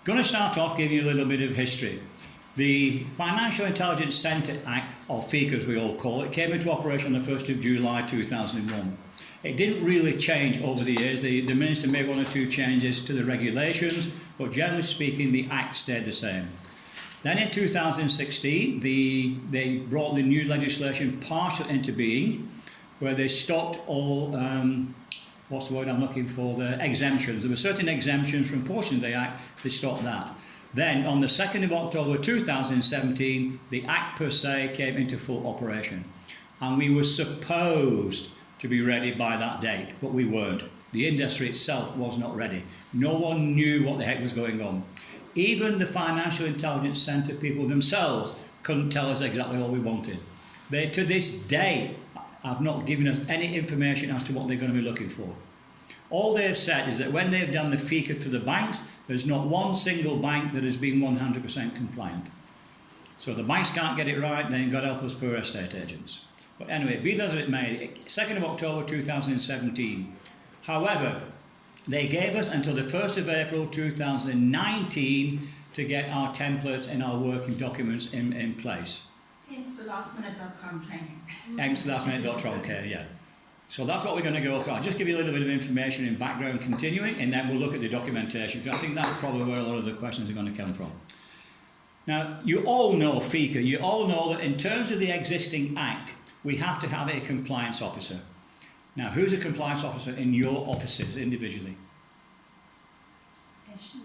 Going to start off giving you a little bit of history. The Financial Intelligence Centre Act, or FICA as we all call it, came into operation on the 1st of July 2001. It didn't really change over the years. The Minister made one or two changes to the regulations, but generally speaking, the Act stayed the same. Then in 2016, they brought the new legislation partial into being, where they stopped all, what's the word I'm looking for, the exemptions. There were certain exemptions from portions of the Act, they stopped that. Then on the 2nd of October 2017, the Act per se came into full operation. And we were supposed to be ready by that date, but we weren't. The industry itself was not ready. No one knew what the heck was going on. Even the Financial Intelligence Centre people themselves couldn't tell us exactly what we wanted. They, to this day, have not given us any information as to what they're going to be looking for. All they've said is that when they've done the FICA for the banks, there's not one single bank that has been 100% compliant. So the banks can't get it right, then God help us poor estate agents. But anyway, be that as it may, 2nd of October 2017. However, they gave us until the 1st of April 2019 to get our templates and our working documents in place. Hence the lastminute.com training. Hence the lastminute.com, okay, yeah. So that's what we're going to go through. I'll just give you a little bit of information in background continuing, and then we'll look at the documentation, because I think that's probably where a lot of the questions are going to come from. Now, you all know FICA. You all know that in terms of the existing Act, we have to have a compliance officer. Now, who's a compliance officer in your offices individually? She's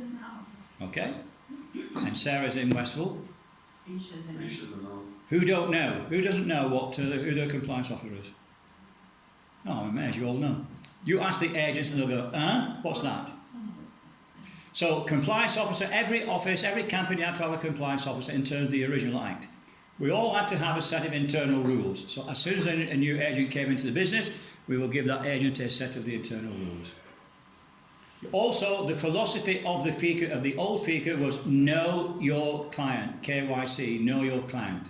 in my office. Okay. And Sarah's in Westville. Risha's in ours. Who don't know? Who doesn't know what who their compliance officer is? Oh, I'm amazed you all know. You ask the agents and they'll go, what's that? So, compliance officer, every office, every company had to have a compliance officer in terms of the original Act. We all had to have a set of internal rules. So as soon as a new agent came into the business, we will give that agent a set of the internal rules. Also, the philosophy of the FICA, of the old FICA, was know your client, KYC, know your client.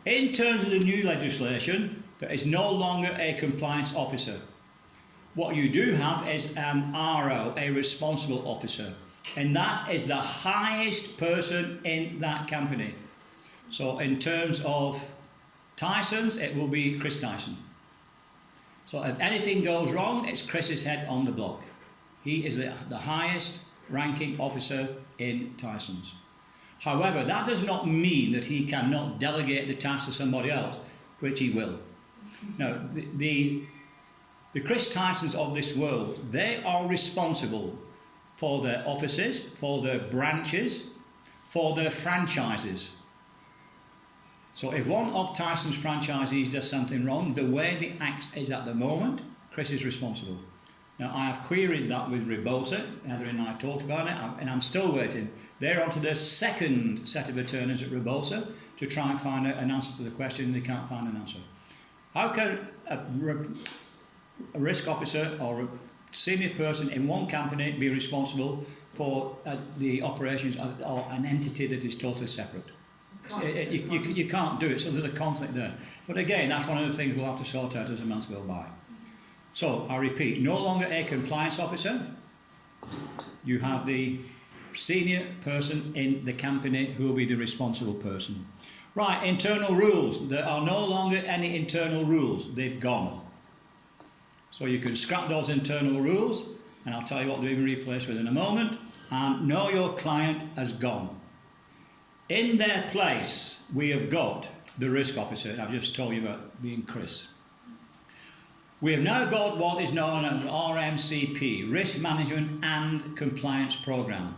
In terms of the new legislation, there is no longer a compliance officer. What you do have is an RO, a responsible officer, and that is the highest person in that company. So in terms of Tyson's, it will be Chris Tyson. So if anything goes wrong, it's Chris's head on the block. He is the highest ranking officer in Tyson's. However, that does not mean that he cannot delegate the task to somebody else, which he will. Now, the Chris Tysons of this world, they are responsible for their offices, for their branches, for their franchises. So if one of Tyson's franchisees does something wrong, the way the Act is at the moment, Chris is responsible. Now, I have queried that with Rebosa, Heather and I talked about it, and I'm still waiting. They're on to their second set of attorneys at Rebosa to try and find an answer to the question, and they can't find an answer. How can a risk officer or a senior person in one company be responsible for the operations of an entity that is totally separate? You can't do it, so there's a conflict there. But again, that's one of the things we'll have to sort out as the months go by. So, I repeat, no longer a compliance officer. You have the senior person in the company who will be the responsible person. Right, internal rules. There are no longer any internal rules. They've gone. So you can scrap those internal rules, and I'll tell you what they've been replaced with in a moment. And know your client has gone. In their place, we have got the risk officer. I've just told you about being Chris. We have now got what is known as RMCP, Risk Management and Compliance Programme.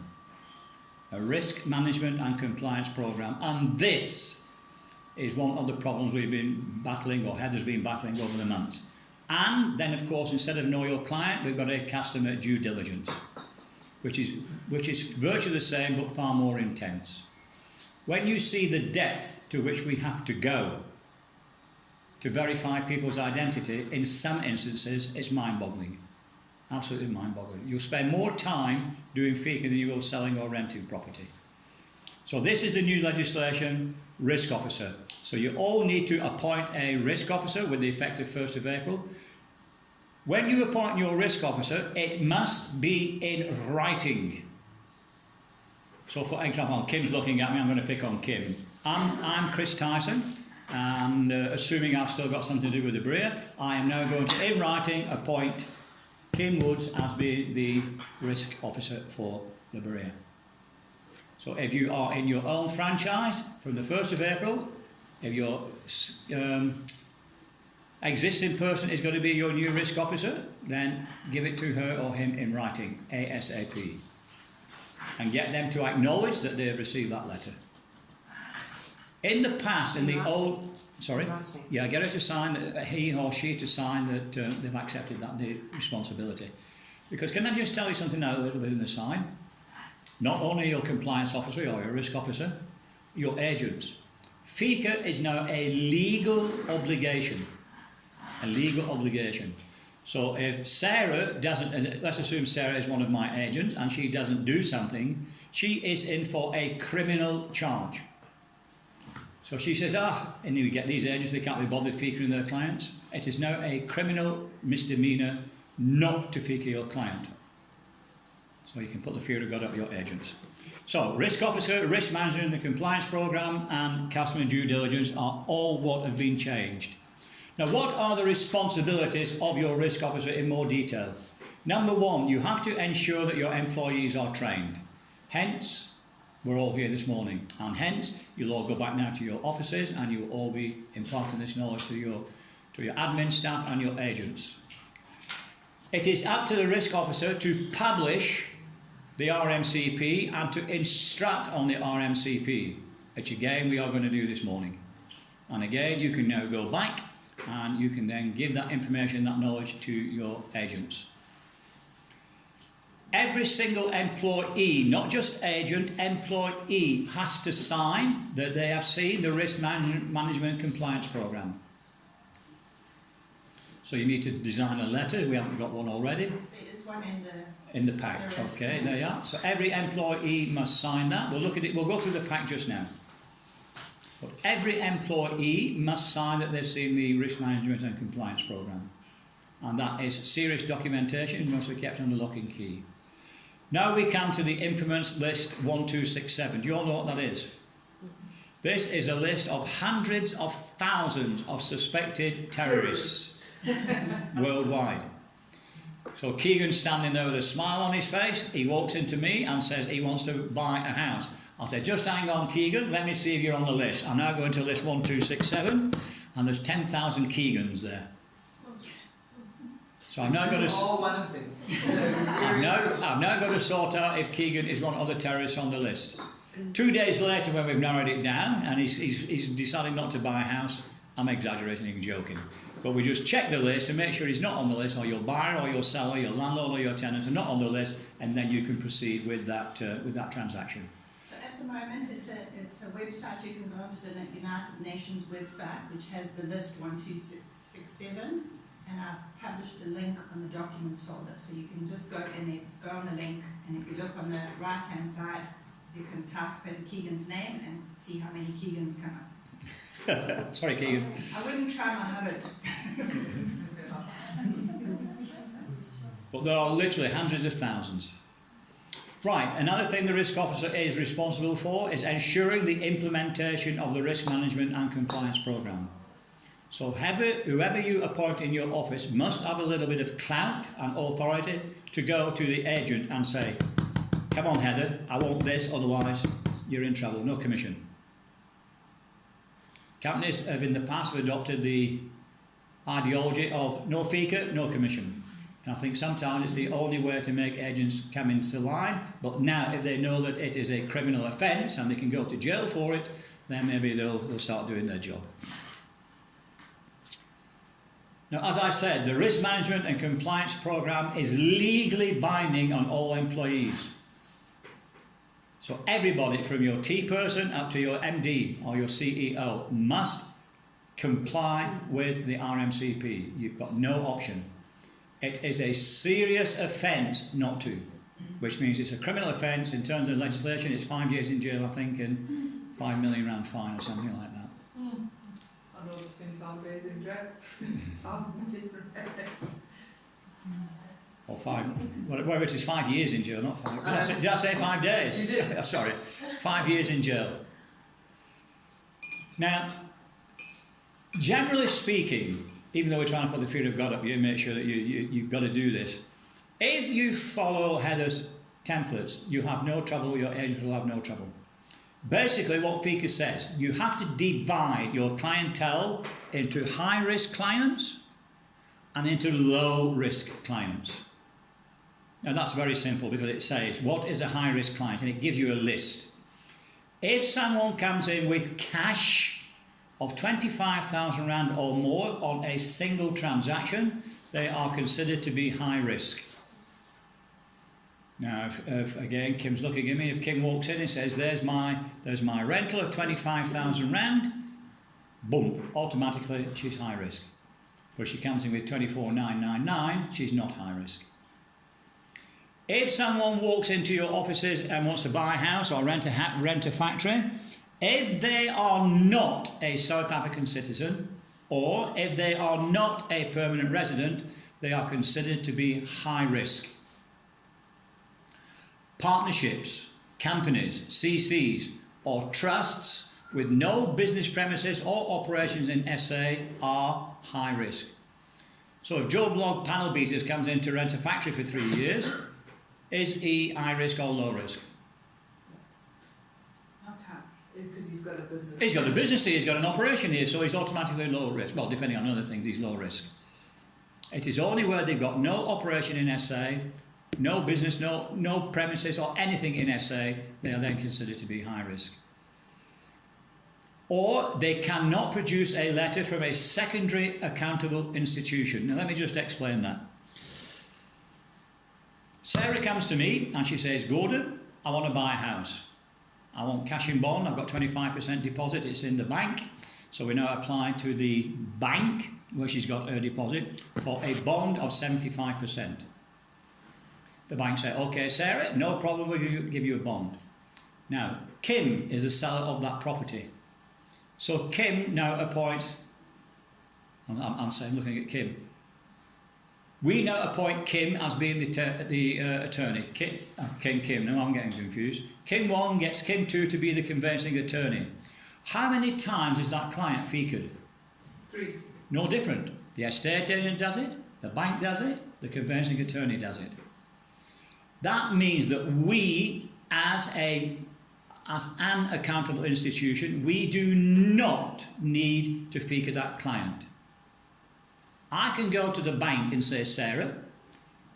A Risk Management and Compliance Programme. And this is one of the problems we've been battling, or Heather's been battling over the months. And then, of course, instead of know your client, we've got a customer due diligence, which is virtually the same but far more intense. When you see the depth to which we have to go to verify people's identity, in some instances, it's mind-boggling. Absolutely mind-boggling. You'll spend more time doing FICA than you will selling or renting property. So this is the new legislation, risk officer. So you all need to appoint a risk officer with the effect of 1st of April. When you appoint your risk officer, it must be in writing. So, for example, Kim's looking at me, I'm going to pick on Kim. I'm Chris Tyson, and assuming I've still got something to do with the Berea, I am now going to, in writing, appoint Kim Woods as the risk officer for the Berea. So if you are in your own franchise from the 1st of April, if your existing person is going to be your new risk officer, then give it to her or him in writing, ASAP. And get them to acknowledge that they have received that letter. In the past, in the old... Sorry? Yeah, get her to sign, that he or she to sign that they've accepted that the responsibility. Because can I just tell you something now, a little bit in the sign? Not only your compliance officer or your risk officer, your agents. FICA is now a legal obligation. A legal obligation. So if Sarah doesn't, let's assume Sarah is one of my agents and she doesn't do something, she is in for a criminal charge. So she says, and you get these agents, they can't be bothered FICAing their clients. It is now a criminal misdemeanour not to FICA your client. So you can put the fear of God up your agents. So risk officer, risk management, the compliance programme and customer due diligence are all what have been changed. Now, what are the responsibilities of your risk officer in more detail? Number one, you have to ensure that your employees are trained. Hence, we're all here this morning. And hence, you'll all go back now to your offices and you'll all be imparting this knowledge to your admin staff and your agents. It is up to the risk officer to publish the RMCP and to instruct on the RMCP, which again we are going to do this morning. And again, you can now go back and you can then give that information, that knowledge to your agents. Every single employee, not just agent, employee has to sign that they have seen the risk management compliance programme. So you need to design a letter. We haven't got one already. There is one in the pack. Okay, there you are. So every employee must sign that. We'll look at it. We'll go through the pack just now. But every employee must sign that they've seen the risk management and compliance programme. And that is serious documentation and must be kept under lock and key. Now we come to the infamous list 1267. Do you all know what that is? This is a list of hundreds of thousands of suspected terrorists worldwide. So Keegan's standing there with a smile on his face. He walks into me and says he wants to buy a house. I'll say, just hang on, Keegan, let me see if you're on the list. I'm now going to list 1267, and there's 10,000 Keegans there. So I'm now going to... I've now got to sort out if Keegan is one of the terrorists on the list. 2 days later, when we've narrowed it down, and he's decided not to buy a house, I'm exaggerating and joking. But we just check the list to make sure he's not on the list, or your buyer or your seller, your landlord or your tenant are not on the list, and then you can proceed with that transaction. So at the moment, it's a website. You can go onto the United Nations website, which has the list 1267, and I've published a link on the documents folder, so you can just go in there, go on the link, and if you look on the right-hand side, you can type in Keegan's name and see how many Keegans come up. Sorry, Keegan. I wouldn't try my habit. But there are literally hundreds of thousands. Right, another thing the risk officer is responsible for is ensuring the implementation of the risk management and compliance programme. So whoever you appoint in your office must have a little bit of clout and authority to go to the agent and say, come on Heather, I want this, otherwise you're in trouble, no commission. Companies have in the past adopted the ideology of no FICA, no commission. And I think sometimes it's the only way to make agents come into line, but now if they know that it is a criminal offence and they can go to jail for it, then maybe they'll start doing their job. Now, as I said, the risk management and compliance programme is legally binding on all employees. So everybody from your T person up to your MD or your CEO must comply with the RMCP. You've got no option. It is a serious offence not to, which means it's a criminal offence in terms of legislation. It's 5 years in jail, I think, and £5 million fine or something like that. or 5, whatever it is, 5 years in jail, not 5. Did I say 5 days? You did. Sorry, 5 years in jail. Now, generally speaking, even though we're trying to put the fear of God up you and make sure that you've got to do this, if you follow Heather's templates, you have no trouble, your agent will have no trouble. Basically, what FICA says, you have to divide your clientele into high-risk clients and into low-risk clients. Now, that's very simple because it says, what is a high-risk client? And it gives you a list. If someone comes in with cash of 25,000 Rand or more on a single transaction, they are considered to be high-risk. Now, if again, Kim's looking at me, if Kim walks in and says, there's my rental of 25,000 Rand, boom, automatically she's high risk. But if she comes in with 24,999, she's not high risk. If someone walks into your offices and wants to buy a house or rent a factory, if they are not a South African citizen or if they are not a permanent resident, they are considered to be high risk. Partnerships, companies, CCs or trusts with no business premises or operations in SA are high risk. So if Joe Blogg Panel Beaters comes in to rent a factory for 3 years, is he high risk or low risk? Not high. Because he's got a business. He's got a business here, he's got an operation here, so he's automatically low risk. Well, depending on other things, he's low risk. It is only where they've got no operation in SA, no business, no premises or anything in SA, they are then considered to be high risk. Or they cannot produce a letter from a secondary accountable institution. Now let me just explain that. Sarah comes to me and she says, Gordon, I want to buy a house. I want cash in bond, I've got 25% deposit, it's in the bank. So we now apply to the bank where she's got her deposit for a bond of 75%. The bank say, okay, Sarah, no problem, we'll give you a bond. Now, Kim is the seller of that property. So Kim now appoints, I'm saying, looking at Kim. We now appoint Kim as being the attorney. Kim, now I'm getting confused. Kim 1 gets Kim 2 to be the conveyancing attorney. How many times is that client FICA'd? 3. No different. The estate agent does it, the bank does it, the conveyancing attorney does it. That means that we, as an accountable institution, we do not need to FICA that client. I can go to the bank and say, Sarah,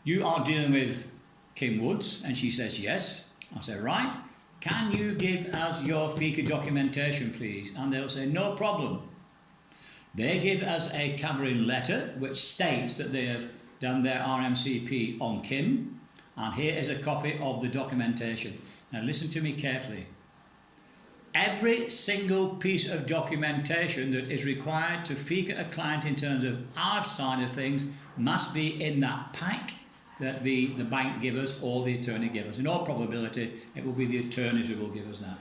you are dealing with Kim Woods, and she says yes. I say, right, can you give us your FICA documentation, please? And they'll say, no problem. They give us a covering letter which states that they have done their RMCP on Kim. And here is a copy of the documentation. Now listen to me carefully. Every single piece of documentation that is required to FICA a client in terms of our side of things must be in that pack that the bank give us or the attorney give us. In all probability, it will be the attorneys who will give us that.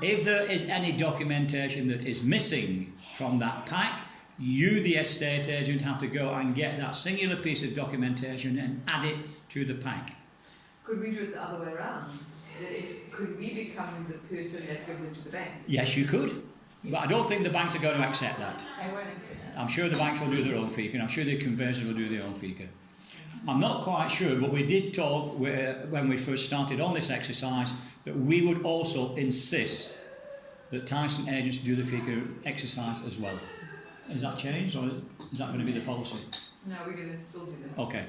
If there is any documentation that is missing from that pack, you, the estate agent, have to go and get that singular piece of documentation and add it to the pack. Could we do it the other way around? Could we become the person that gives it to the bank? Yes, you could. But I don't think the banks are going to accept that. They won't accept that. I'm sure the banks will do their own FICA, and I'm sure the conveyancers will do their own FICA. I'm not quite sure, but we did talk when we first started on this exercise that we would also insist that Tyson agents do the FICA exercise as well. Has that changed, or is that going to be the policy? No, we're going to still do that. Okay.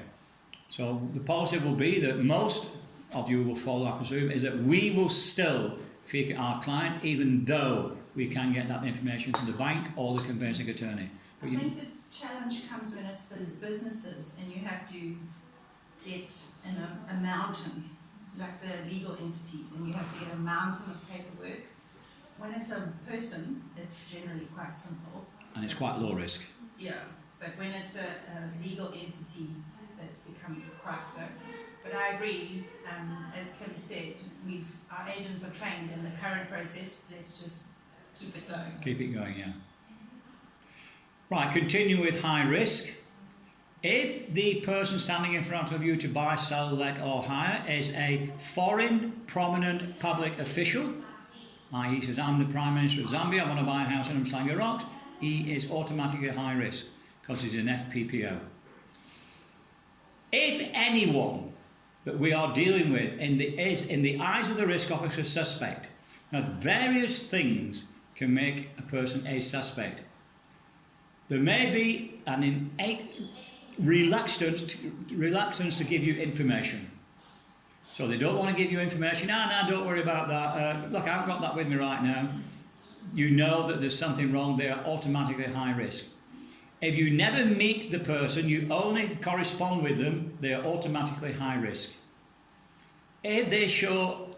So the policy will be that most of you will follow, I presume, is that we will still FICA our client even though we can get that information from the bank or the conveyancing attorney. But I think the challenge comes when it's the businesses and you have to get in a mountain, like the legal entities, and you have to get a mountain of paperwork. When it's a person, it's generally quite simple. and it's quite low risk. Yeah, but when it's a legal entity, it becomes quite so. But I agree, as Kim said, our agents are trained in the current process. Let's just keep it going. Keep it going, yeah. Right, continue with high risk. If the person standing in front of you to buy, sell, let or hire is a foreign prominent public official, i.e. says, I'm the Prime Minister of Zambia, I want to buy a house in Umhlanga Rocks, he is automatically high risk because he's an FPPO. If anyone that we are dealing with is in the eyes of the risk officer suspect, now various things can make a person a suspect. There may be an innate reluctance to give you information. So they don't want to give you information. No, don't worry about that. Look, I've got that with me right now. You know that there's something wrong, they are automatically high risk. If you never meet the person, you only correspond with them, they are automatically high risk. If they show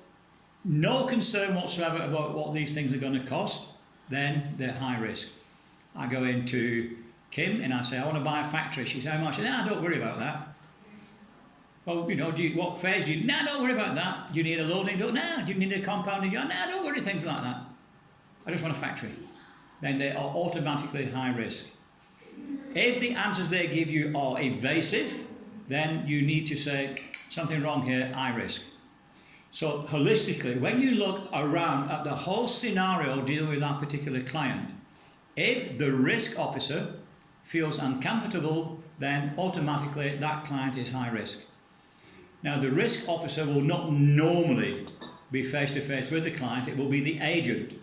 no concern whatsoever about what these things are going to cost, then they're high risk. I go into Kim and I say, I want to buy a factory. She says, how much? No, don't worry about that. Well, you know, what phase do you? No, don't worry about that. Do you need a loading door? No. Do you need a compounding yard? No, don't worry, things like that. I just want a factory. Then they are automatically high risk. If the answers they give you are evasive, then you need to say, something wrong here, high risk. So holistically, when you look around at the whole scenario dealing with that particular client, if the risk officer feels uncomfortable, then automatically that client is high risk. Now, the risk officer will not normally be face-to-face with the client, it will be the agent.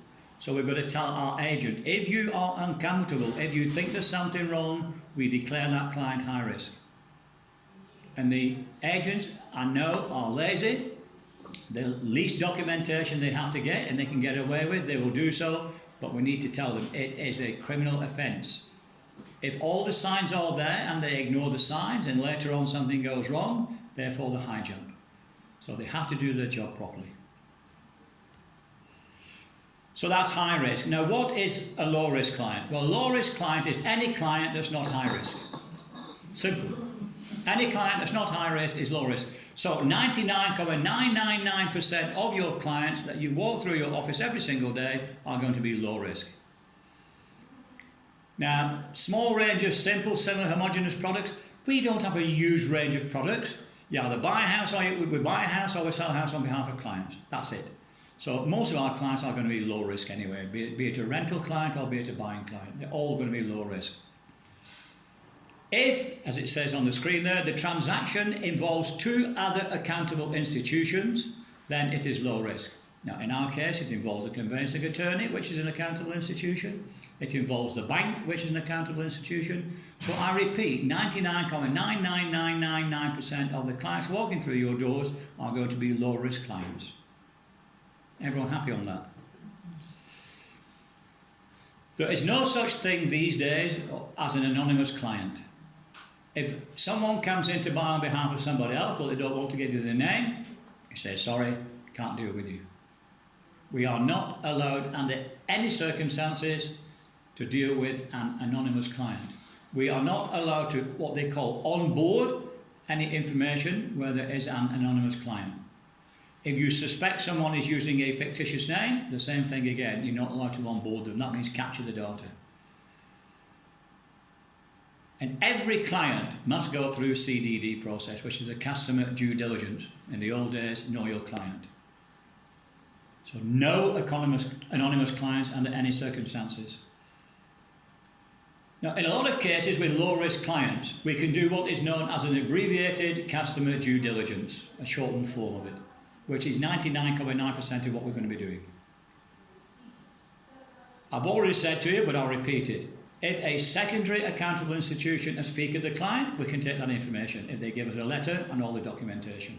So we've got to tell our agent, if you are uncomfortable, if you think there's something wrong, we declare that client high risk. And the agents, I know, are lazy. The least documentation they have to get and they can get away with, they will do so, but we need to tell them it is a criminal offence. If all the signs are there and they ignore the signs and later on something goes wrong, therefore the high jump. So they have to do their job properly. So that's high risk. Now, what is a low risk client? Well, low risk client is any client that's not high risk. Simple. Any client that's not high risk is low risk. So 99.999% of your clients that you walk through your office every single day are going to be low risk. Now, small range of simple, similar, homogeneous products. We don't have a huge range of products. You either buy a house or we buy a house or we sell a house on behalf of clients. That's it. So most of our clients are going to be low risk anyway, be it a rental client or be it a buying client. They're all going to be low risk. If, as it says on the screen there, the transaction involves two other accountable institutions, then it is low risk. Now, in our case, it involves a conveyancing attorney, which is an accountable institution. It involves the bank, which is an accountable institution. So I repeat, 99.99999% of the clients walking through your doors are going to be low risk clients. Everyone happy on that? There is no such thing these days as an anonymous client. If someone comes in to buy on behalf of somebody else, but they don't want to give you their name, you say, sorry, can't deal with you. We are not allowed under any circumstances to deal with an anonymous client. We are not allowed to, what they call, onboard any information where there is an anonymous client. If you suspect someone is using a fictitious name, the same thing again, you're not allowed to onboard them. That means capture the data. And every client must go through CDD process, which is a customer due diligence. In the old days, know your client. So no anonymous clients under any circumstances. Now, in a lot of cases with low-risk clients, we can do what is known as an abbreviated customer due diligence, a shortened form of it, which is 99.9% of what we're going to be doing. I've already said to you, but I'll repeat it. If a secondary accountable institution has FICA'd the client, we can take that information if they give us a letter and all the documentation.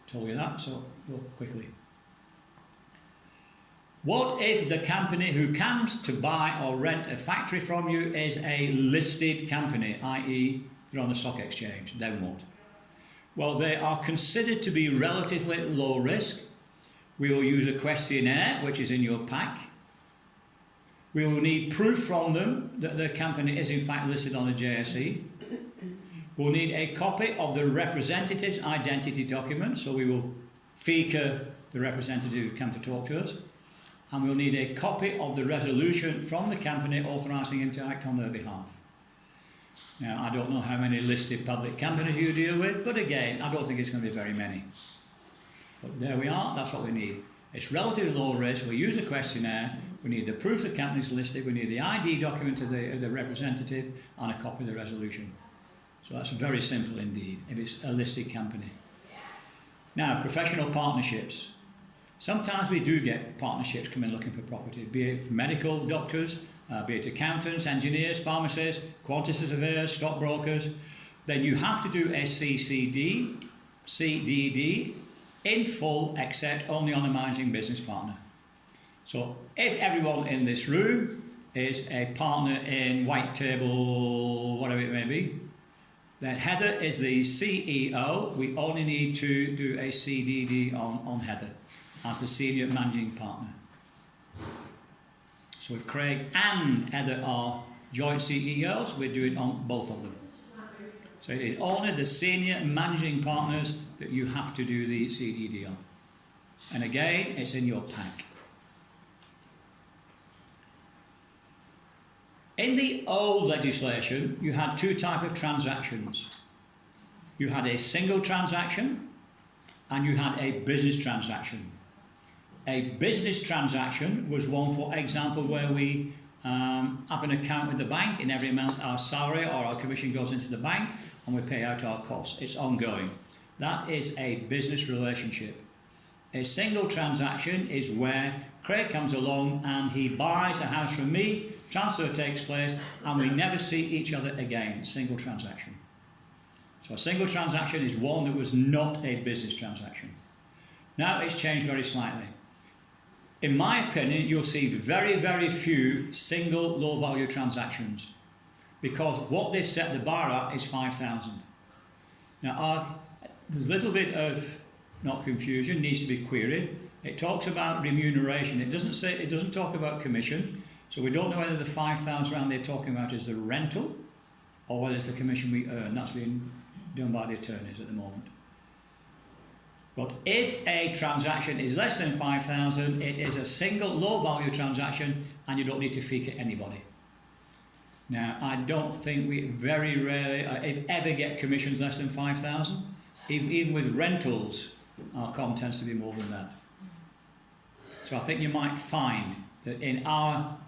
Told you that, so go quickly. What if the company who comes to buy or rent a factory from you is a listed company, i.e. they're on the stock exchange? Then what? Well, they are considered to be relatively low risk. We will use a questionnaire, which is in your pack. We will need proof from them that their company is in fact listed on the JSE. We'll need a copy of the representative's identity document, so we will FICA the representative who come to talk to us. And we'll need a copy of the resolution from the company authorising him to act on their behalf. Now, I don't know how many listed public companies you deal with, but again, I don't think it's going to be very many. But there we are, that's what we need. It's relatively low risk, we use a questionnaire, we need the proof the company's listed, we need the ID document of the representative and a copy of the resolution. So that's very simple indeed, if it's a listed company. Now, professional partnerships. Sometimes we do get partnerships coming looking for property, be it medical doctors, be it accountants, engineers, pharmacists, quantity surveyors, stockbrokers. Then you have to do a CDD in full, except only on a managing business partner. So if everyone in this room is a partner in White Table, whatever it may be, then Heather is the CEO. We only need to do a CDD on Heather as the senior managing partner. So if Craig and Heather are joint CEOs, we're doing on both of them. So it is only the senior managing partners that you have to do the CDD on. And again, it's in your pack. In the old legislation, you had two types of transactions. You had a single transaction and you had a business transaction. A business transaction was one, for example, where we have an account with the bank, and every month our salary or our commission goes into the bank and we pay out our costs. It's ongoing. That is a business relationship. A single transaction is where Craig comes along and he buys a house from me, transfer takes place, and we never see each other again. Single transaction. So a single transaction is one that was not a business transaction. Now it's changed very slightly. In my opinion, you'll see very, very few single low-value transactions, because what they've set the bar at is 5,000. Now, there's a little bit of not confusion, needs to be queried. It talks about remuneration. It doesn't talk about commission. So we don't know whether the 5,000 round they're talking about is the rental or whether it's the commission we earn. That's being done by the attorneys at the moment. But if a transaction is less than 5,000, it is a single low-value transaction and you don't need to FICA anybody. Now, I don't think we very rarely, if ever, get commissions less than 5,000. Even with rentals, our com tends to be more than that. So I think you might find that in our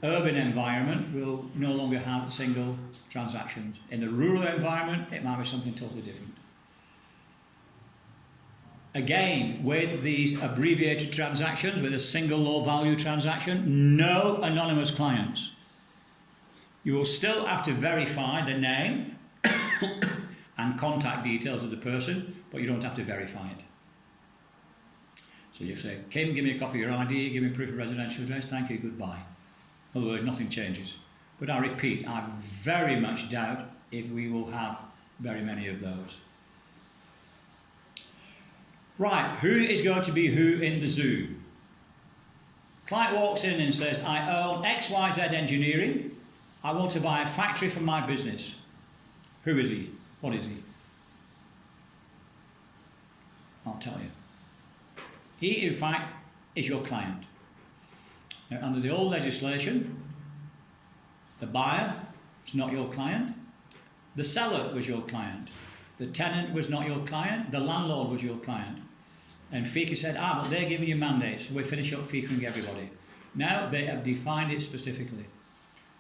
urban environment, we'll no longer have single transactions. In the rural environment, it might be something totally different. Again, with these abbreviated transactions, with a single low-value transaction, no anonymous clients. You will still have to verify the name and contact details of the person, but you don't have to verify it. So you say, Kim, give me a copy of your ID, give me proof of residential address, thank you, goodbye. In other words, nothing changes. But I repeat, I very much doubt if we will have very many of those. Right, who is going to be who in the zoo? Client walks in and says, I own XYZ Engineering. I want to buy a factory for my business. Who is he? What is he? I'll tell you. He, in fact, is your client. Now, under the old legislation, the buyer was not your client. The seller was your client. The tenant was not your client. The landlord was your client. And FICA said, but they're giving you mandates, so we finish up FICAing everybody. Now they have defined it specifically.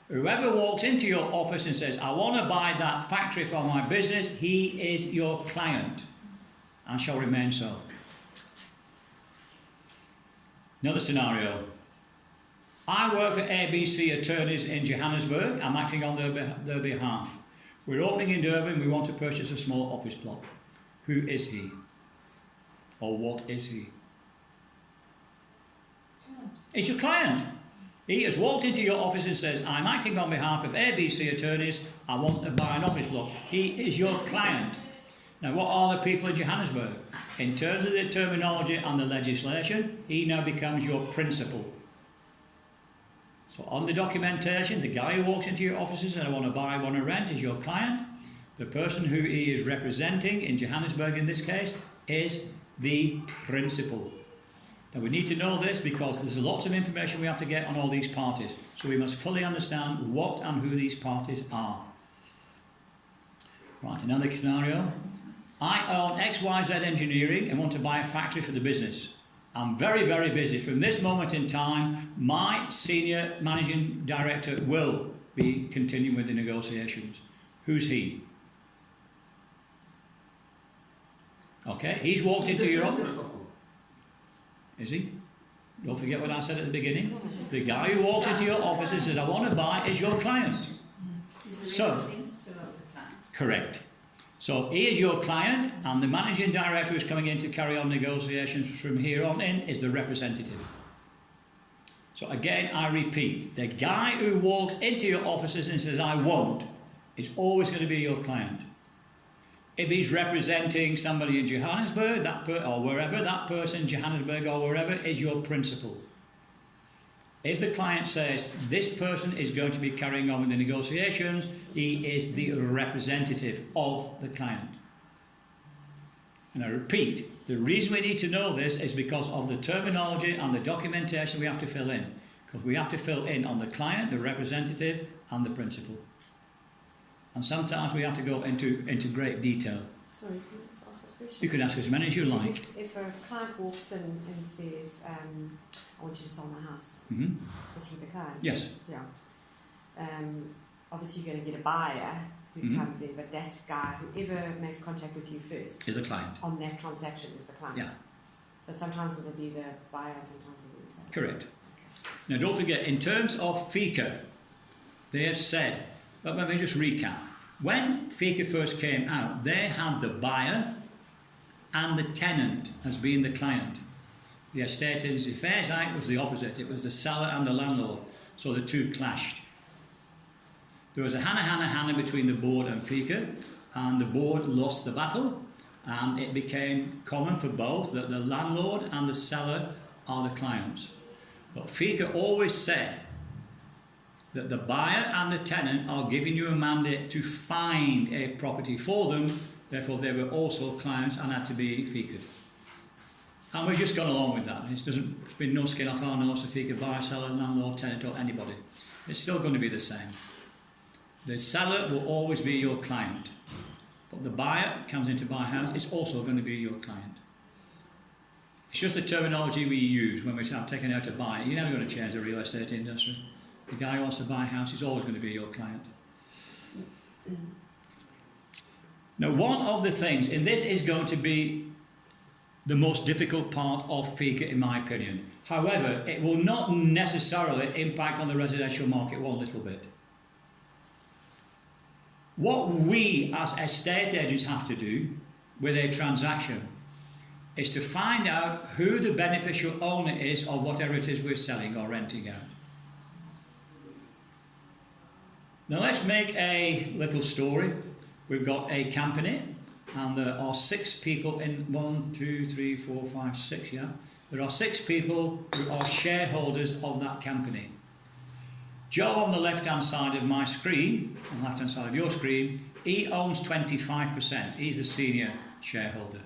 Whoever walks into your office and says, I want to buy that factory for my business, he is your client and shall remain so. Another scenario. I work for ABC attorneys in Johannesburg. I'm acting on their behalf. We're opening in Durban. We want to purchase a small office block. Who is he? Or what is he? He's your client. He has walked into your office and says, I'm acting on behalf of ABC attorneys. I want to buy an office block. He is your client. Now, what are the people in Johannesburg? In terms of the terminology and the legislation, he now becomes your principal. So on the documentation, the guy who walks into your offices and I want to buy, I want to rent is your client. The person who he is representing, in Johannesburg in this case, is the principal. Now we need to know this because there's lots of information we have to get on all these parties. So we must fully understand what and who these parties are. Right, another scenario. I own XYZ Engineering and want to buy a factory for the business. I'm very, very busy. From this moment in time, my senior managing director will be continuing with the negotiations. Who's he? Okay, he's walked into your office. Is he? Don't forget what I said at the beginning. The guy who walks into your office and says, I want to buy, is your client. So, correct. So he is your client, and the managing director who's coming in to carry on negotiations from here on in is the representative. So again, I repeat, the guy who walks into your offices and says, I won't, is always going to be your client. If he's representing somebody in Johannesburg, or wherever, that person in Johannesburg or wherever is your principal. If the client says this person is going to be carrying on with the negotiations, he is the representative of the client. And I repeat, the reason we need to know this is because of the terminology and the documentation we have to fill in. Because we have to fill in on the client, the representative, and the principal. And sometimes we have to go into great detail. Sorry, can I just ask a question? You can ask as many as you like. If a client walks in and says, I want you to sell my house, Mm-hmm. is he the client? Yes. Yeah. Obviously you're going to get a buyer who Mhm. comes in, but that guy, whoever makes contact with you first Is the client. on that transaction is the client. Yeah. So sometimes it'll be the buyer and sometimes it'll be the seller. Correct. Now don't forget, in terms of FICA, they have said, but let me just recap. When FICA first came out, they had the buyer and the tenant as being the client. The Estate Agency Affairs Act was the opposite. It was the seller and the landlord. So the two clashed. There was a hana between the board and FICA, and the board lost the battle, and it became common for both that the landlord and the seller are the clients. But FICA always said that the buyer and the tenant are giving you a mandate to find a property for them, therefore they were also clients and had to be FICA'd. And we've just gone along with that. It's been no skin off our nose to FICA buyer, seller, landlord, tenant or anybody. It's still going to be the same. The seller will always be your client, but the buyer comes in to buy a house, it's also going to be your client. It's just the terminology we use when we're taking out to buy. You're never going to change the real estate industry. The guy who wants to buy a house is always going to be your client. Now, one of the things, and this is going to be the most difficult part of FICA in my opinion. However, it will not necessarily impact on the residential market one little bit. What we as estate agents have to do with a transaction is to find out who the beneficial owner is of whatever it is we're selling or renting out. Now let's make a little story. We've got a company and there are 6 people in 1, 2, 3, 4, 5, 6, yeah? There are 6 people who are shareholders of that company. Joe on the left-hand side of my screen, on the left-hand side of your screen, he owns 25%. He's the senior shareholder.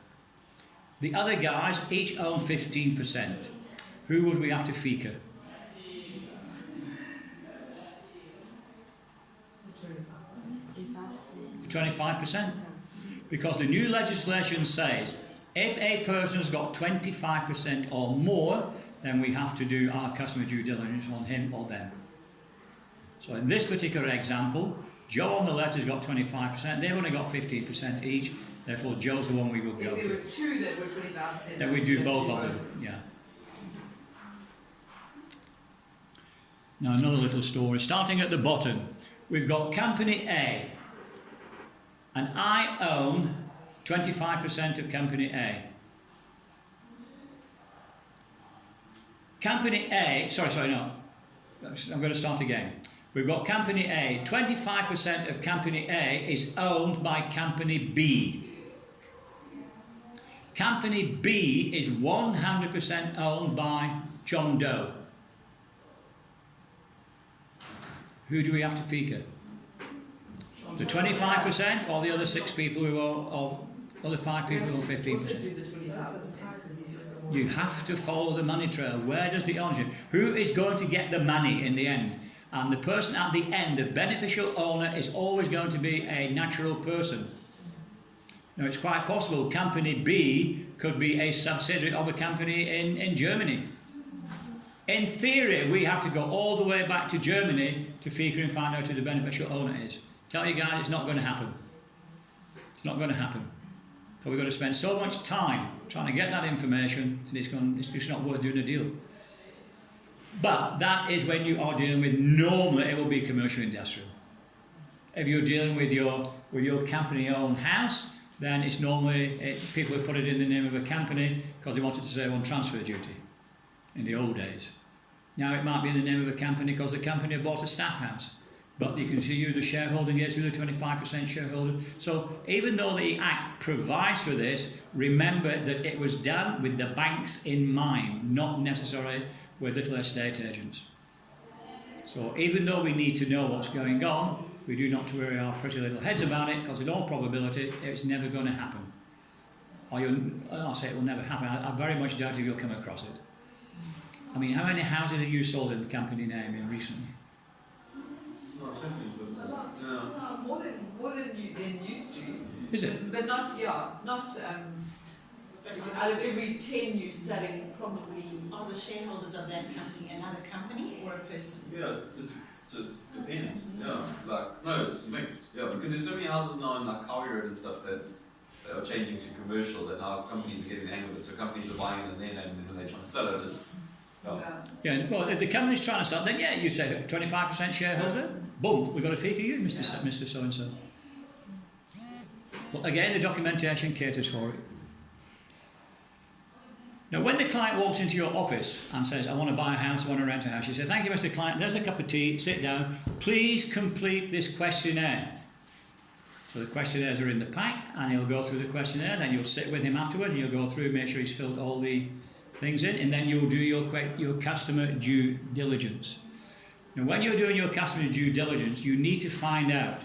The other guys each own 15%. Who would we have to FICA? 25%. Because the new legislation says if a person has got 25% or more, then we have to do our customer due diligence on him or them. So in this particular example, Joe on the left has got 25%, they've only got 15% each, therefore Joe's the one we will go If there to. were 2 that were 25%, Then we do both of them, yeah. Now another little story, starting at the bottom, we've got Company A, and I own 25% of Company A. Company A, I'm going to start again. We've got Company A. 25% of Company A is owned by Company B. Company B is 100% owned by John Doe. Who do we have to FICA? The 25% or the other 6 people who own, or the 5 people who own 15%? You have to follow the money trail. Where does the ownership? Who is going to get the money in the end? And the person at the end, the beneficial owner, is always going to be a natural person. Now, it's quite possible company B could be a subsidiary of a company in Germany. In theory, we have to go all the way back to Germany to FICA and find out who the beneficial owner is. Tell you guys, it's not going to happen. It's not going to happen. Because we've got to spend so much time trying to get that information, and it's just not worth doing a deal. But that is when you are dealing with, normally it will be commercial industrial. If you're dealing with your company-owned house, then it's normally, people would put it in the name of a company because they wanted to save on transfer duty in the old days. Now it might be in the name of a company because the company bought a staff house. But you can see you, the shareholding, yes, you're the 25% shareholder. So even though the Act provides for this, remember that it was done with the banks in mind, not necessarily with little estate agents. So even though we need to know what's going on, we do not worry our pretty little heads about it, because in all probability it's never going to happen. Or I'll say it will never happen. I very much doubt if you'll come across it. I mean, how many houses have you sold in the company name in recently? More than used to. Is it? But not out of every 10 you're selling, probably. Are the shareholders of that company another company or a person? Yeah, it just depends. Yeah, no, it's mixed. Yeah, because there's so many houses now in like Howie Road and stuff that are changing to commercial, that now companies are getting the hang of it. So companies are buying it in their name, and when they're trying to sell it, it's Yeah, well, if the company's trying to sell, then yeah, you say 25% shareholder. Boom, we've got to FICA you, Mr. So-and-so. But again, the documentation caters for it. Now, when the client walks into your office and says, I want to buy a house, I want to rent a house, you say, thank you, Mr. Client, there's a cup of tea, sit down, please complete this questionnaire. So the questionnaires are in the pack, and he'll go through the questionnaire, then you'll sit with him afterwards, and you'll go through, make sure he's filled all the things in, and then you'll do your customer due diligence. Now, when you're doing your customer due diligence, you need to find out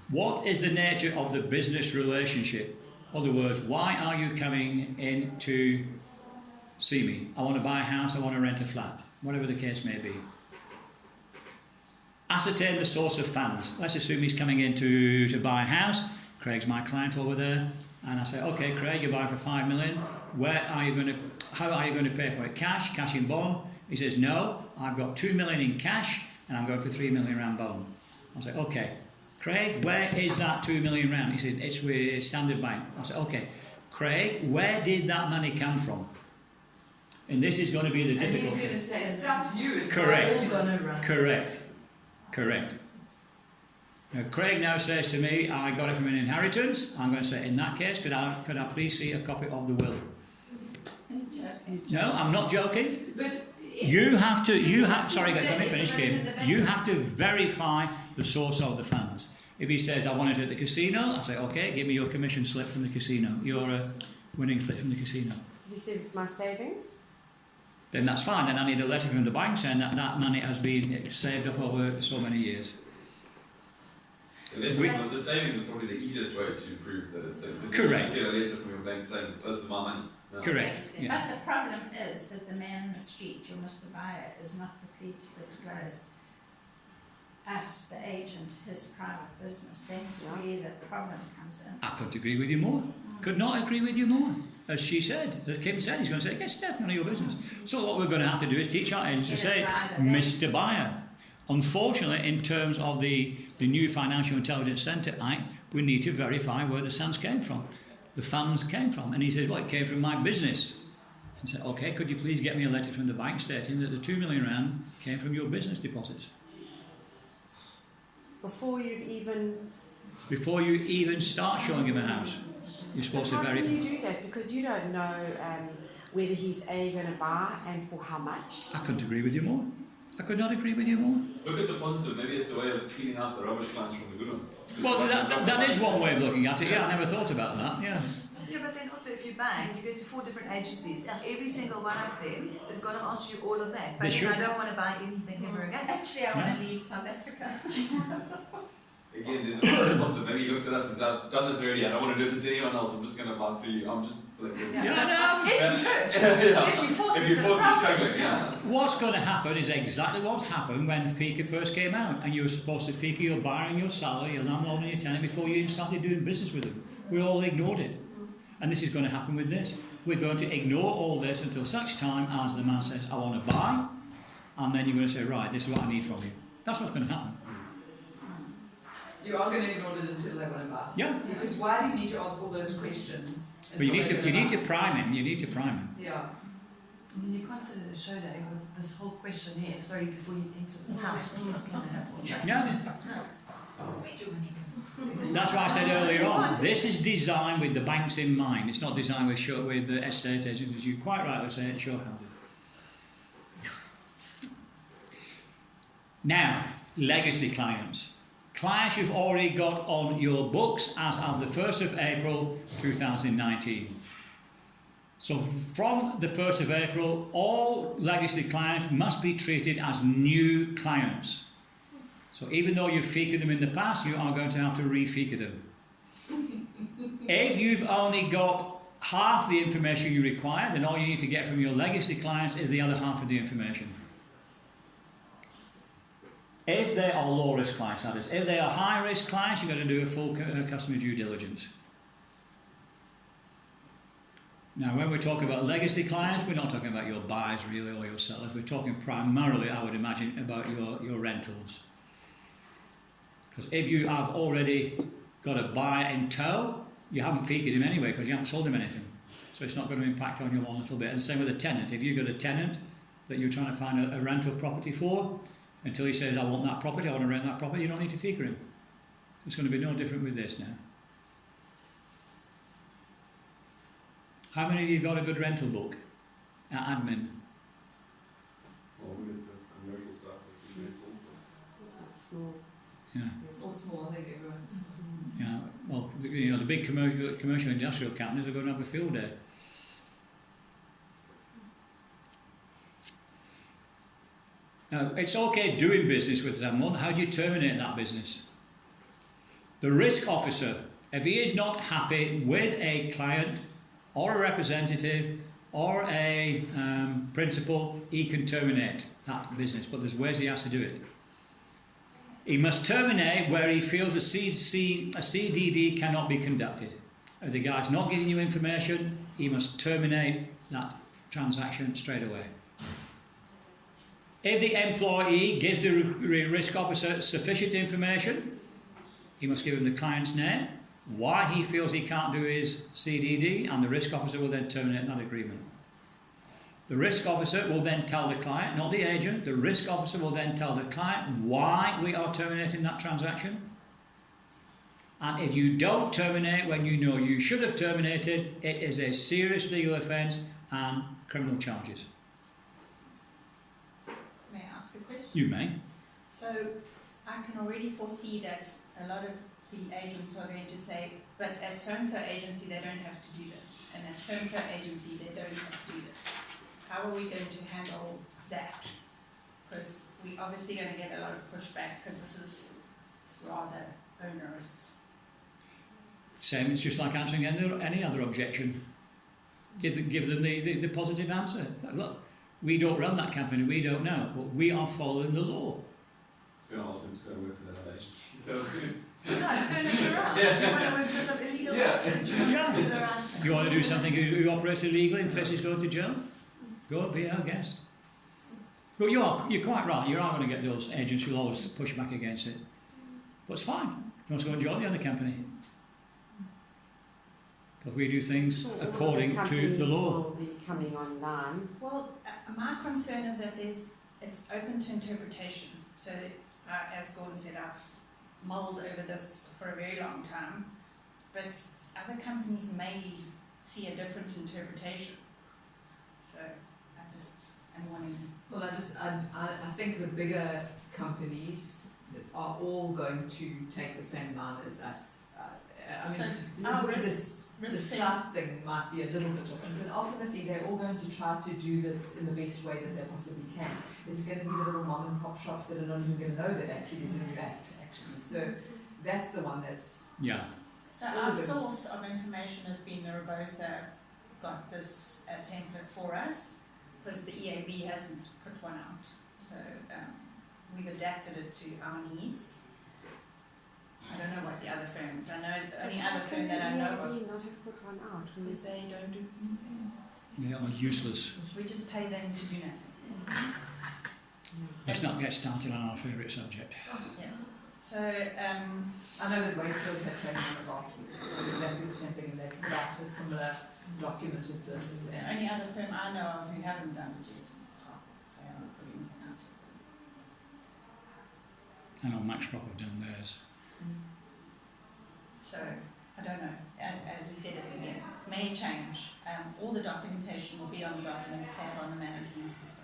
what is the nature of the business relationship. In other words, why are you coming in to see me? I want to buy a house, I want to rent a flat, whatever the case may be. Ascertain the source of funds. Let's assume he's coming in to buy a house. Craig's my client over there, and I say, okay, Craig, you're buying for 5 million. How are you going to pay for it? Cash in bond? He says, no, I've got 2 million in cash, and I'm going for 3 million rand bond. I say, okay, Craig, where is that 2 million rand? He says, it's with Standard Bank. I say, okay, Craig, where did that money come from? And this is going to be the difficult thing. And he's going to say, stuff you, it's Correct. all going to run. Correct. Now, Craig now says to me, I got it from an inheritance. I'm going to say, in that case, could I please see a copy of the will? No, I'm not joking. But sorry, let me finish, Kim. You have to verify the source of the funds. If he says, I want it at the casino, I say, okay, give me your commission slip from the casino, your winning slip from the casino. He says it's my savings. Then that's fine. Then I need a letter from the bank saying that money has been saved up over so many years. the savings is probably the easiest way to prove that it's there. Because Correct. you just get a letter from your bank saying, this is my money. No. Correct. Yeah. But the problem is that the man in the street, your Mr. Buyer, is not prepared to disclose us, the agent, his private business. That's where the problem comes in. I couldn't agree with you more. Could not agree with you more. As she said, as Kim said, he's going to say, yes, Steph, none of your business. So what we're going to have to do is teach our agents to say, Mr. Buyer. Unfortunately, in terms of the new Financial Intelligence Centre Act, we need to verify where the funds came from. And he says, well, it came from my business. And said, okay, could you please get me a letter from the bank stating that the 2 million rand came from your business deposits? Before you even start showing him a house, you're supposed to verify. How can you do that? Because you don't know whether he's going to buy and for how much. I couldn't agree with you more. I could not agree with you more. Look at the positive. Maybe it's a way of cleaning out the rubbish clients from the good ones. Well, that is one way of looking at it. Yeah, I never thought about that. Yeah. Yeah, but then also if you bank, you go to 4 different agencies, and every single one of them is going to ask you all of that. But then I don't want to buy anything ever again. Actually, I want to leave South Africa. Again, there's a positive. Maybe he looks at us and says, I've done this already, I don't want to do this to anyone else, I'm just going to buy through you. I'm just like, if you first, struggling, yeah. What's going to happen is exactly what happened when FICA first came out, and you were supposed to FICA your buyer and your seller, your landlord and your tenant before you even started doing business with them. We all ignored it. And this is going to happen with this. We're going to ignore all this until such time as the man says, I want to buy, and then you're going to say, right, this is what I need from you. That's what's going to happen. You are going to ignore it until they want to buy. Yeah. Because why do you need to ask all those questions? But you until need they to prime him. You need to prime him. Yeah. I mean, you consider the show day with this whole questionnaire, sorry, before you enter this house, what is going to happen? Yeah. Where's your money? That's why I said earlier on, this is designed with the banks in mind. It's not designed with the estate agents, as you quite rightly say, it's your house. Now, legacy clients. Clients you've already got on your books as of the 1st of April 2019. So from the 1st of April, all legacy clients must be treated as new clients. So even though you've FICA'd them in the past, you are going to have to re-FICA them. If you've only got half the information you require, then all you need to get from your legacy clients is the other half of the information. If they are low-risk clients, that is. If they are high-risk clients, you're going to do a full customer due diligence. Now, when we're talking about legacy clients, we're not talking about your buyers really or your sellers. We're talking primarily, I would imagine, about your rentals. Because if you have already got a buyer in tow, you haven't FICA'd him anyway because you haven't sold him anything. So it's not going to impact on you one little bit. And same with a tenant. If you've got a tenant that you're trying to find a rental property for, until he says, I want that property, I want to rent that property, you don't need to FICA him. It's going to be no different with this now. How many of you got a good rental book at admin? Well, we did the commercial stuff, which is rentals. Small. Yeah. All small, I think everyone's. Yeah, well, the big commercial industrial companies are going to have a field day. Now, it's okay doing business with someone. How do you terminate that business? The risk officer, if he is not happy with a client or a representative or a principal, he can terminate that business. But there's ways he has to do it. He must terminate where he feels a CDD cannot be conducted. If the guy's not giving you information, he must terminate that transaction straight away. If the employee gives the risk officer sufficient information, he must give him the client's name, why he feels he can't do his CDD, and the risk officer will then terminate that agreement. The risk officer will then tell the client, not the agent, the risk officer will then tell the client why we are terminating that transaction. And if you don't terminate when you know you should have terminated, it is a serious legal offence and criminal charges. May I ask a question? You may. So I can already foresee that a lot of the agents are going to say, but at so-and-so agency they don't have to do this, and at so-and-so agency they don't have to do this. How are we going to handle that? Because we're obviously going to get a lot of pushback because this is rather onerous. Same, it's just like answering any other objection. Give them the positive answer. Look, we don't run that company, we don't know, but we are following the law. So you're going to ask them to go work for that agency. That was good. No, turn it around. You want to work for some illegal option. Yeah. You want to do something who operates illegally and faces going to jail? Go be our guest. But you're quite right, you are going to get those agents who always push back against it. But it's fine. You want to go and join the other company. Because we do things according to the law. Will be coming online. Well, my concern is that it's open to interpretation. So, as Gordon said, I've mulled over this for a very long time, but other companies may see a different interpretation. So, I'm wanting. Well, I think the bigger companies are all going to take the same line as us. I mean, So the way the slut thing might be a little bit different, but ultimately they're all going to try to do this in the best way that they possibly can. It's going to be the little mom and pop shops that are not even going to know that actually there's a new act, actually. So that's the one that's... Yeah. So our source of information has been the Robosa got this template for us, because the EAB hasn't put one out. So we've adapted it to our needs. I don't know what the other firms. I know the only other firm that I know of, EIB not have put one out? because they don't do anything. They are useless. We just pay them to do nothing. Let's not get started on our favourite subject. Yeah. So, I know that Wakefields had training on it last week. It was exactly the same thing, and they put out a similar document as this. the only other firm I know of who haven't done it yet is Harper. So I haven't put anything out yet. I know Max Crop have done theirs. So, I don't know. As we said at the beginning, it may change. All the documentation will be on the documents tab on the management system.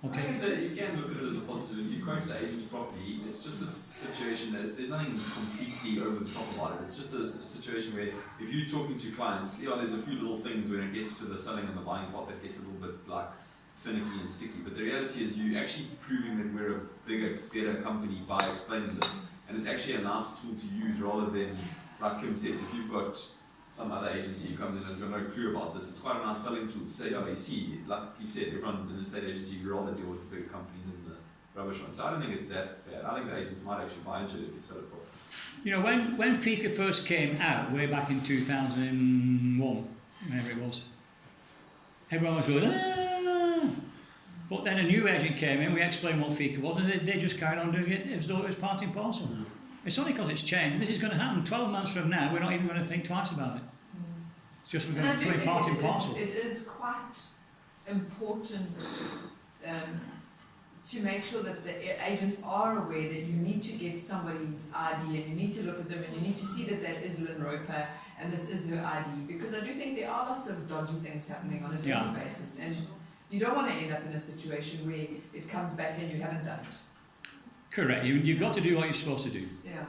Okay. So you can look at it as a positive. If you quote the agents properly, it's just a situation that there's nothing completely over the top about it. It's just a situation where if you're talking to clients, there's a few little things when it gets to the selling and the buying part that gets a little bit like finicky and sticky. But the reality is you're actually proving that we're a bigger, better company by explaining this. And it's actually a nice tool to use rather than, like Kim says, if you've got some other agency who comes in and has got no clue about this, it's quite a nice selling tool to say, oh, you see, like you said, everyone in the estate agency would rather deal with bigger companies than the rubbish ones. So I don't think it's that bad. I think the agents might actually buy into it if you sell it properly. You know, when FICA first came out, way back in 2001, whenever it was, everyone was going, ah! But then a new agent came in, we explained what FICA was, and they just carried on doing it as though it was part and parcel. It's only because it's changed, and this is going to happen 12 months from now. We're not even going to think twice about it. It's just we're going to put it part and parcel. It is quite important to make sure that the agents are aware that you need to get somebody's ID and you need to look at them and you need to see that that is Lynn Roper and this is her ID, because I do think there are lots of dodgy things happening on a daily basis, and you don't want to end up in a situation where it comes back and you haven't done it. Correct. You've got to do what you're supposed to do. Yeah.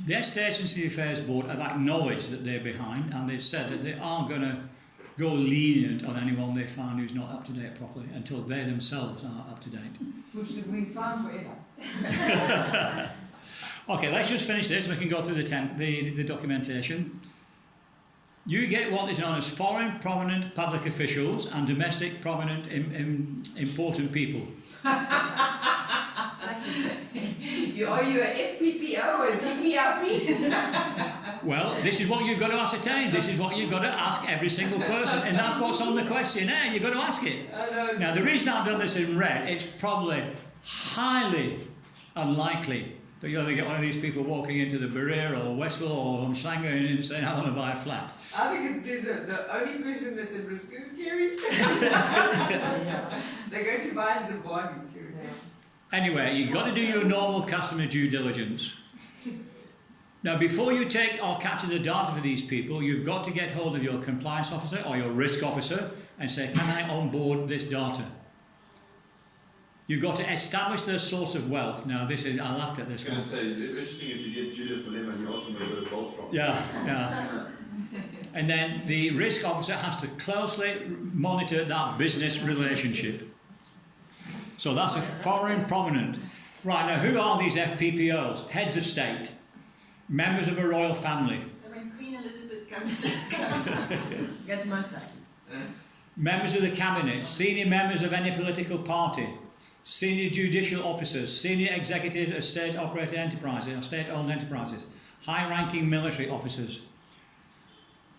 The Estate Agency Affairs Board have acknowledged that they're behind, and they've said that they are going to go lenient on anyone they find who's not up to date properly until they themselves are up to date. Which we found forever. Okay, let's just finish this. We can go through the documentation. You get what is known as foreign prominent public officials and domestic prominent important people. Are you a FPPO or a DPRP? Well, this is what you've got to ascertain. This is what you've got to ask every single person, and that's what's on the questionnaire. You've got to ask it. Now, the reason I've done this in red, it's probably highly unlikely that you're going to get one of these people walking into the Berea or Westville or Umhlanga and saying, I want to buy a flat. I think the only person that's at risk is Kerry. They're going to buy in Zimbabwe, Kerry. Anyway, you've got to do your normal customer due diligence. Now, before you take or capture the data for these people, you've got to get hold of your compliance officer or your risk officer and say, can I onboard this data? You've got to establish their source of wealth. Now, I laughed at this one. I was going to say, interesting if you get Julius Malema and you ask him where there's wealth from. Yeah. And then the risk officer has to closely monitor that business relationship. So that's a foreign prominent. Right, now who are these FPPOs? Heads of state, members of a royal family, So when Queen Elizabeth comes to Gets most of it. members of the cabinet, senior members of any political party, senior judicial officers, senior executives of state-operated enterprises or state-owned enterprises, high-ranking military officers.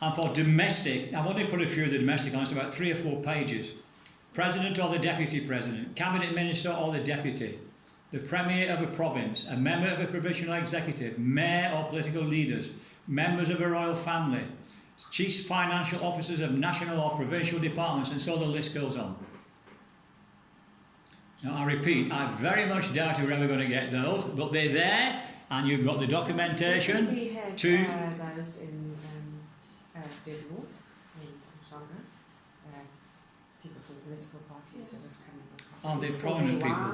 And for domestic, I've only put a few of the domestic on, it's about 3 or 4 pages. President or the deputy president, cabinet minister or the deputy, the premier of a province, a member of a provincial executive, mayor or political leaders, members of a royal family, chief financial officers of national or provincial departments, and so the list goes on. Now I repeat, I very much doubt we're ever going to get those, but they're there, and you've got the documentation We had to... those in Devonport and Umhlanga, people from political parties that have come in. Are they prominent people?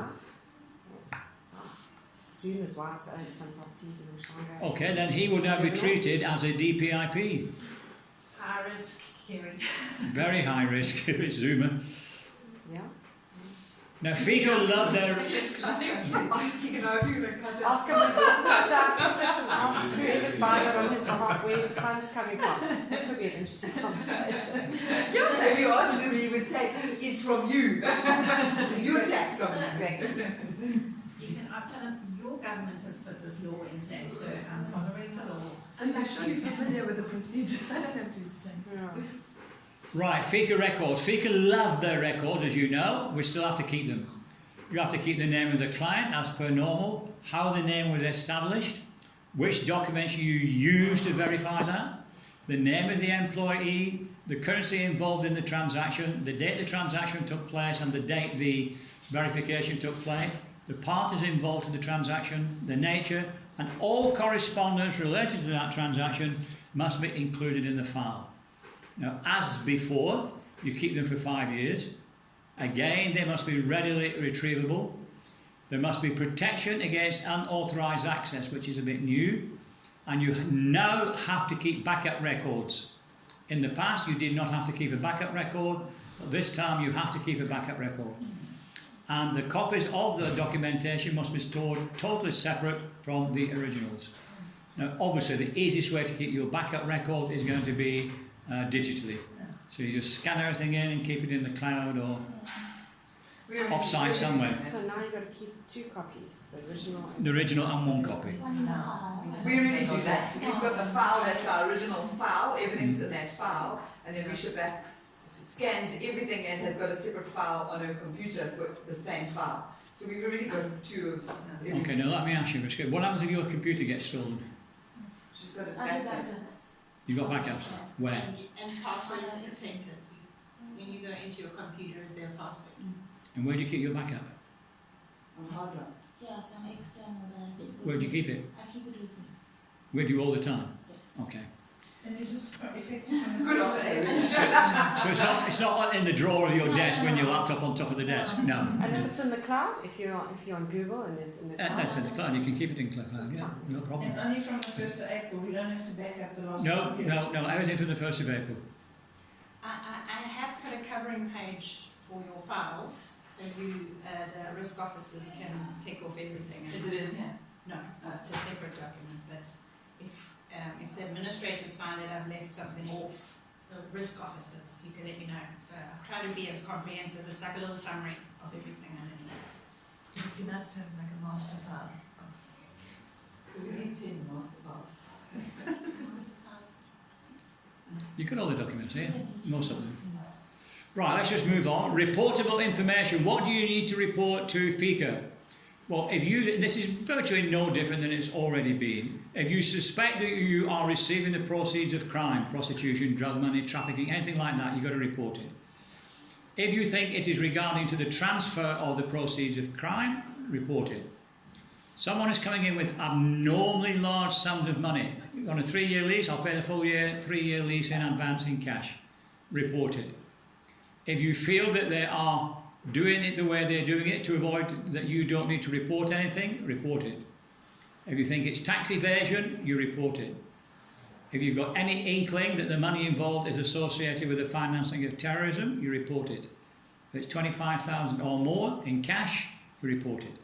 Zuma's wives own some properties in Umhlanga. Okay, then he would now be treated as a DPIP. high risk, Kerry. Very high risk, it's Zuma. Yeah. Now FICA love their... Ask him ask whoever's buying it on his behalf, where's the funds coming from? That could be an interesting conversation. If you asked him, he would say, it's from you. It's your tax on it. Exactly. You can tell them your government has put this law in place, so I'm following the law. I'm actually familiar with the procedures, I don't have to explain. Yeah. Right, FICA records. FICA love their records, as you know. We still have to keep them. You have to keep the name of the client as per normal, how the name was established, which documents you used to verify that, the name of the employee, the currency involved in the transaction, the date the transaction took place and the date the verification took place, the parties involved in the transaction, the nature, and all correspondence related to that transaction must be included in the file. Now, as before, you keep them for 5 years. Again, they must be readily retrievable. There must be protection against unauthorised access, which is a bit new. And you now have to keep backup records. In the past, you did not have to keep a backup record, but this time you have to keep a backup record. And the copies of the documentation must be stored totally separate from the originals. Now, obviously, the easiest way to keep your backup records is going to be digitally. So you just scan everything in and keep it in the cloud or off-site somewhere. So now you've got to keep 2 copies, the original The original and 1 copy. We already do that. We've got the file, that's our original file, everything's in that file, and then Bishop scans everything and has got a separate file on her computer for the same file. So we've already got 2 of everything. Okay, now let me ask you, Richard, what happens if your computer gets stolen? She's got it I do back there. backups. You've got backups? Where? And passwords consented. When you go into your computer, is there a password? And where do you keep your backup? On hard drive. Yeah, it's an external there. Where do you keep it? I keep it with me, With you all the time? yes. Okay. And is this effective on Good answer. So it's not in the drawer of your desk when your laptop on top of the desk? No. And if it's in the cloud, if you're on Google and it's in the cloud. That's in the cloud, you can keep it in the cloud, yeah, no problem. And only from the 1st of April, we don't have to back up the last No, 5 years. no, everything from the 1st of April. I have put a covering page for your files, so you, the risk officers can take off everything. Is it in here? No, it's a separate document, but if the administrators find that I've left something off, the risk officers, you can let me know. So I try to be as comprehensive, it's like a little summary of everything I let you know. You must have like a master file. We need 10 master files. You've got all the documents here, most of them. Right, let's just move on. Reportable information. What do you need to report to FICA? Well, this is virtually no different than it's already been. If you suspect that you are receiving the proceeds of crime, prostitution, drug money, trafficking, anything like that, you've got to report it. If you think it is regarding to the transfer of the proceeds of crime, report it. Someone is coming in with abnormally large sums of money. On a 3-year lease, I'll pay the full year, 3-year lease in advance in cash. Report it. If you feel that they are doing it the way they're doing it to avoid that you don't need to report anything, report it. If you think it's tax evasion, you report it. If you've got any inkling that the money involved is associated with the financing of terrorism, you report it. If it's 25,000 or more in cash, you report it.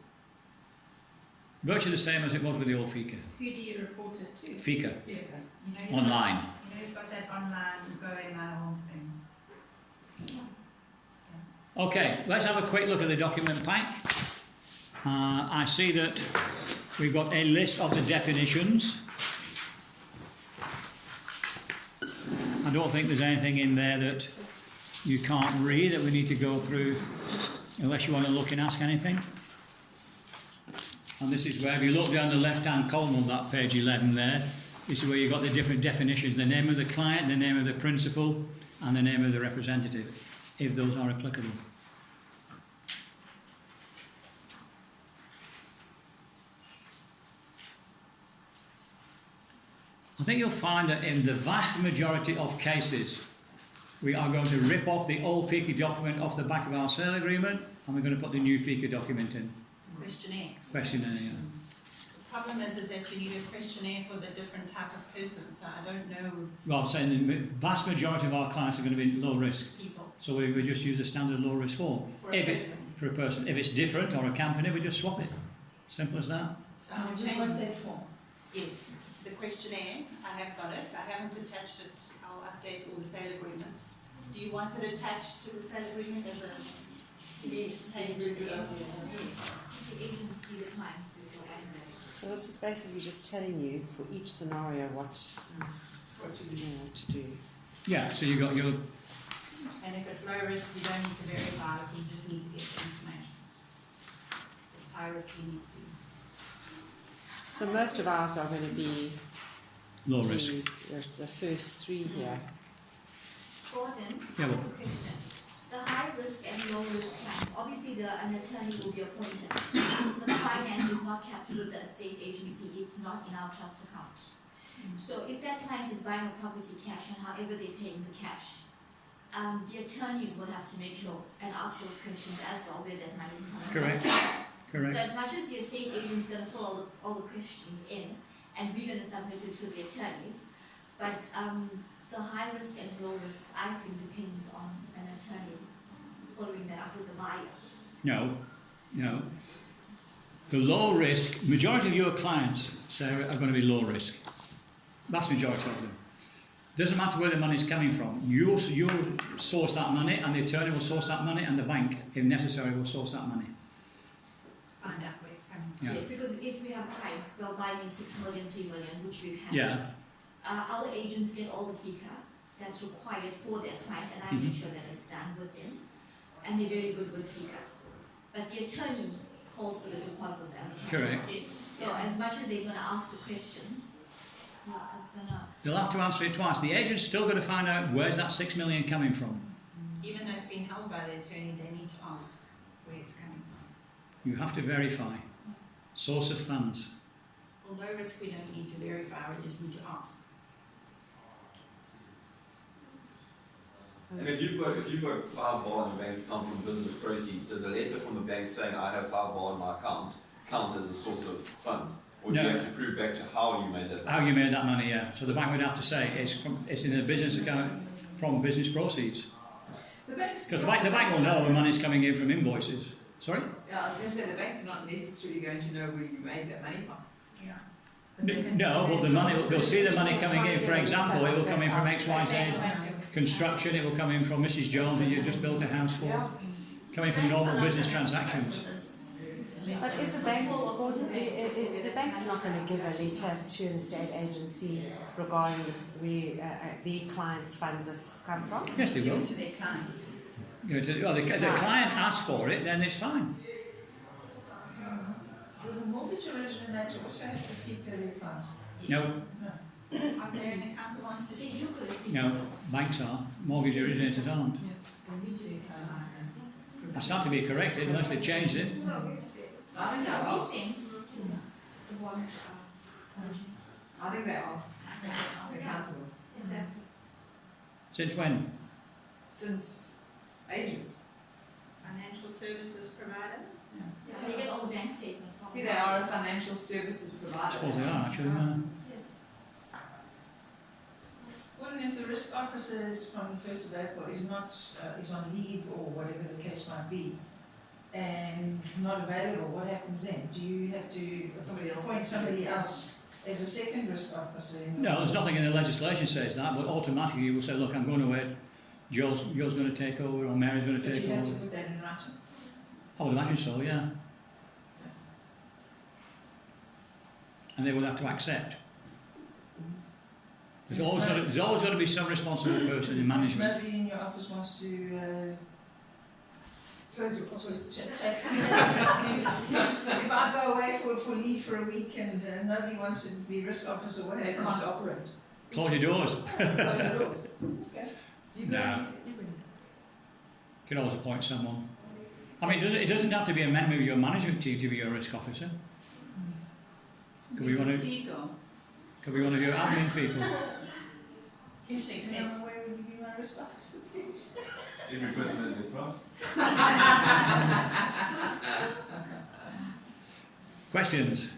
Virtually the same as it was with the old FICA. Who do you report it to? FICA, You know, online. you've got that online GoMail thing. Okay, let's have a quick look at the document pack. I see that we've got a list of the definitions. I don't think there's anything in there that you can't read that we need to go through, unless you want to look and ask anything. And this is where, if you look down the left-hand column of that page 11 there, this is where you've got the different definitions, the name of the client, the name of the principal, and the name of the representative, if those are applicable. I think you'll find that in the vast majority of cases, we are going to rip off the old FICA document off the back of our sale agreement, and we're going to put the new FICA document in. Questionnaire. Questionnaire, yeah. The problem is that you need a questionnaire for the different type of person, so I don't know Well, I'm saying the vast majority of our clients are going to be low risk, people so we just use a standard low risk form. for a If person. for a person. If it's different or a company, we just swap it. Simple as that. So I'll change that form. Yes, the questionnaire, I have got it, I haven't attached it, I'll update all the sale agreements. Do you want it attached to the sale agreement as a Yes. Take a good idea. The agency, the clients before admin. So this is basically just telling you for each scenario what you know what to do. Yeah, so you got your, And if it's low risk, you don't need to verify it, you just need to get the information. If it's high risk, you need to. So most of ours are going to be low risk. the first three here. Gordon, Yeah, I well- have a question. The high risk and low risk clients, obviously an attorney will be appointed. The finance is not kept with the estate agency, it's not in our trust account. So if that client is buying a property cash and however they're paying the cash, the attorneys will have to make sure and ask those questions as well where that money is coming from. Correct. So Correct. as much as the estate agent's going to put all the questions in, and we're going to submit it to the attorneys, but the high risk and low risk, I think, depends on an attorney following that up with the buyer. No, no. The low risk, majority of your clients, Sarah, are going to be low risk. Vast majority of them. Doesn't matter where the money's coming from. You'll source that money, and the attorney will source that money, and the bank, if necessary, will source that money. Find out where it's coming from. Yeah. Yes, because if we have clients, they'll buy in 6 million, 3 million, which we've had. Yeah. Our agents get all the FICA that's required for their client, and I make Mhm. sure that it's done with them. And they're very good with FICA. But the attorney calls for the deposits and the cash. Correct. So as much as they're going to ask the questions, yeah, it's going to... They'll have to answer it twice. The agent's still going to find out where's that 6 million coming from. Even though it's been held by the attorney, they need to ask where it's coming from. You have to verify. Source of funds. Well, low risk, we don't need to verify, we just need to ask. And if you've got £5 bar in your bank account from business proceeds, does a letter from the bank saying I have £5 bar in my account count as a source of funds? Or do No. you have to prove back to how you made that? How you made that money, yeah. So the bank would have to say it's in a business account from business proceeds. The bank's Because the bank will know when money's coming in from invoices. Sorry? Yeah, I was going to say the bank's not necessarily going to know where you made that money from. Yeah. No, but the money, they'll see the money coming in. For example, it will come in from XYZ construction, it will come in from Mrs. Jones that you just built a house for. Coming from normal business transactions. But is the bank, Gordon, the bank's not going to give a letter to an estate agency regarding where the client's funds have come from? Yes, they will. To their client. Well, the client asks for it, then it's fine. Does the mortgage originator also have to FICA their funds? No, Are there an accountant wants to They do? do put it in. no, banks are. Mortgage originators aren't. When we do it, That's not to be corrected unless they've changed it. I think they we are. think the ones I think they are. Accountable. exactly. Since when? Since ages. Financial services provider? Yeah, they get all the bank statements from. See, they are a financial services I provider. suppose they are, actually. Yes. What if the risk officer is from the 1st of April, is not, is on leave or whatever the case might be, and not available, what happens then? Do you have to Somebody else. appoint somebody else as a second risk officer? No, there's nothing in the legislation says that, but automatically you will say, look, I'm going away. Joe's going to take over, or Mary's going to But take you have to over. put that in writing. I would imagine so, yeah. And they will have to accept. There's always got to be some responsible person in management. Nobody in your office wants to Close your office. chat. If I go away for leave for a week and nobody wants to be risk officer, what They happens? can't operate. Close your doors. Okay. You No. go. You can always appoint someone. I mean, it doesn't have to be a member of your management team to be your risk officer. Could be one of your admin people. If she accepts. Where would you be my risk officer, please? Every person has their price. Questions?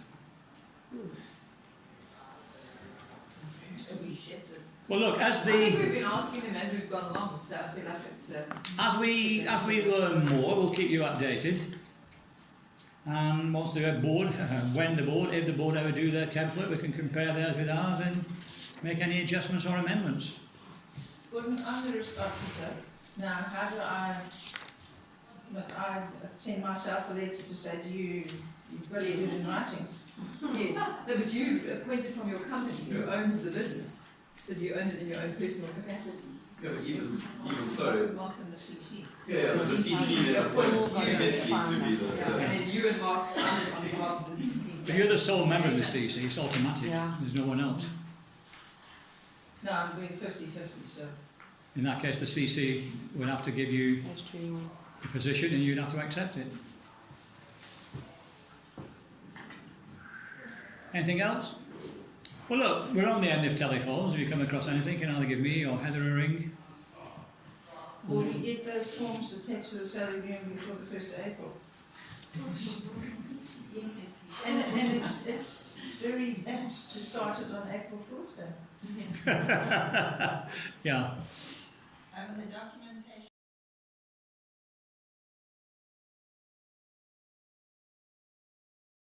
Well, look, I think we've been asking them as we've gone along, so I feel like it's. as we learn more, we'll keep you updated. And once they're bored, if the board ever do their template, we can compare theirs with ours and make any adjustments or amendments. Gordon, I'm the risk officer. Now, how do I But I send myself a letter to say to you, you've got to get it in writing. Yes, no, but you appointed from your company who owns the business, so you own it in your own personal capacity. Yeah, but even so, Mark and the CC. yeah, but the CC then appoints necessarily to be the. And then you and Mark sign it on behalf of the CC. If you're the sole member of the CC, it's automatic. Yeah. There's no one else. No, I'm doing 50-50, so. In that case, the CC would have to give you Page 21. a position and you'd have to accept it. Anything else? Well, look, we're on the end of telephones. If you come across anything, you can either give me or Heather a ring. Will we get those forms attached to the salary agreement before the 1st of April? Yes. And it's very apt to start it on April Fool's Day. Yeah. The documentation